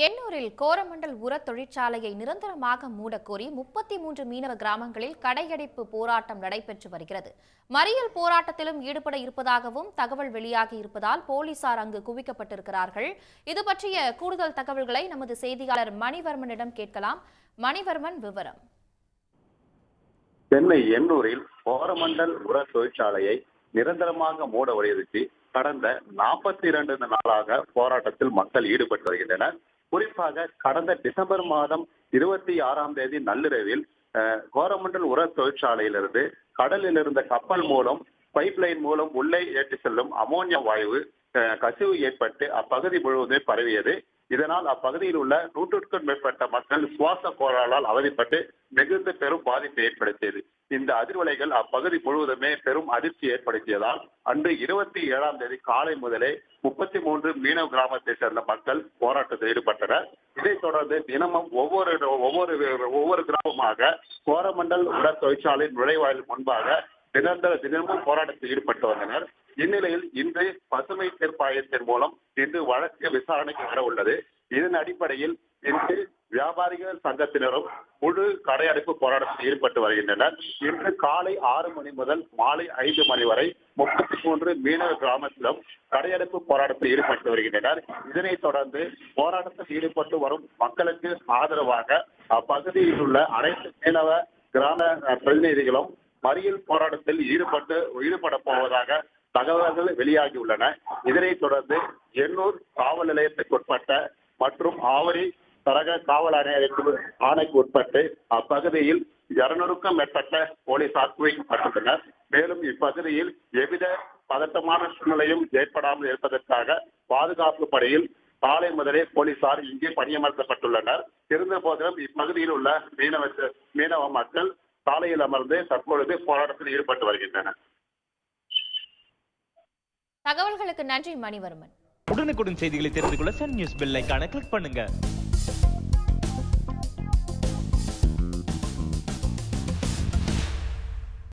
எண்ணூரில் கோரமண்டல் உர தொழிற்சாலையை நிரந்தரமாக மூடக்கோரி 33 மீனவ கிராமங்களில் கடையடைப்பு போராட்டம் நடைபெற்று வருகிறது. மறியல் போராட்டத்திலும் ஈடுபட இருப்பதாகவும் தகவல் வெளியாகி இருப்பதால் போலீசார் அங்கு குவிக்கப்பட்டிருக்கிறார்கள். இது பற்றிய கூடுதல் தகவல்களை நமது செய்தியாளர் மணிவர்மனிடம் கேட்கலாம். மணிவர்மன், விவரம். சென்னை எண்ணூரில் கோரமண்டல் உர தொழிற்சாலையை நிரந்தரமாக மூட வலியுறுத்தி கடந்த 42 நாளாக போராட்டத்தில் மக்கள் ஈடுபட்டு வருகின்றனர். குறிப்பாக கடந்த டிசம்பர் மாதம் 26ஆம் தேதி நள்ளிரவில் கோரமண்டல் உர தொழிற்சாலையிலிருந்து கடலில் இருந்த கப்பல் மூலம் பைப்லைன் மூலம் உள்ளே ஏற்றி செல்லும் அமோனியா வாயு கசிவு ஏற்பட்டு அப்பகுதி முழுவதுமே பரவியது. இதனால் அப்பகுதியில் உள்ள 100க்கும் மேற்பட்ட மக்கள் சுவாச கோளாறால் அவதிப்பட்டு மிகுந்த பெரும் பாதிப்பை ஏற்படுத்தியது. இந்த அதிர்வலைகள் அப்பகுதி முழுவதுமே பெரும் அதிர்ச்சி ஏற்படுத்தியதால் அன்று 27ஆம் தேதி காலை முதலே 33 மீனவ கிராமத்தை சேர்ந்த மக்கள் போராட்டத்தில் ஈடுபட்டனர். இதைத் தொடர்ந்து தினமும் ஒவ்வொரு கிராமமாக கோரமண்டல் உர தொழிற்சாலை நுழைவாயில் முன்பாக தினமும் போராட்டத்தில் ஈடுபட்டு வந்தனர். இந்நிலையில் இன்று பசுமை தீர்ப்பாயத்தின் மூலம் இன்று வழக்கு விசாரணைக்கு வர உள்ளது. இதன் அடிப்படையில் இன்று வியாபாரிகள் சங்கத்தினரும் முழு கடையடைப்பு போராட்டத்தில் ஈடுபட்டு வருகின்றனர். இன்று காலை 6 மணி முதல் மாலை 5 மணி வரை 33 மீனவ கிராமத்திலும் கடையடைப்பு போராட்டத்தில் ஈடுபட்டு வருகின்றனர். இதனைத் தொடர்ந்து போராட்டத்தில் ஈடுபட்டு வரும் மக்களுக்கு ஆதரவாக அப்பகுதியில் உள்ள அனைத்து மீனவ கிராம பிரதிநிதிகளும் மறியல் போராட்டத்தில் ஈடுபட போவதாக தகவல்கள் வெளியாகியுள்ளன. இதனைத் தொடர்ந்து எண்ணூர் காவல் நிலையத்திற்குட்பட்ட மற்றும் ஆவடி தரக காவல் ஆணைக்கு உட்பட்டு அப்பகுதியில் 200க்கும் மேற்பட்ட போலீசார் குவிக்கப்பட்டுள்ளனர். மேலும் இப்பகுதியில் எவ்வித பதட்டமான சூழ்நிலையும் ஏற்படாமல் இருப்பதற்காக பாதுகாப்பு படையில் காலை முதலே போலீசார் இங்கே பணியமர்த்தப்பட்டுள்ளனர். இருந்த போதிலும் இப்பகுதியில் உள்ள மீனவ மக்கள் சாலையில் அமர்ந்து தற்பொழுது போராட்டத்தில் ஈடுபட்டு வருகின்றனர். தகவல்களுக்கு நன்றி மணிவர்மன். உடனுக்குடன் செய்திகளை தெரிந்து கொள்ள சன் நியூஸ் பெல் ஐகானை கிளிக் பண்ணுங்க.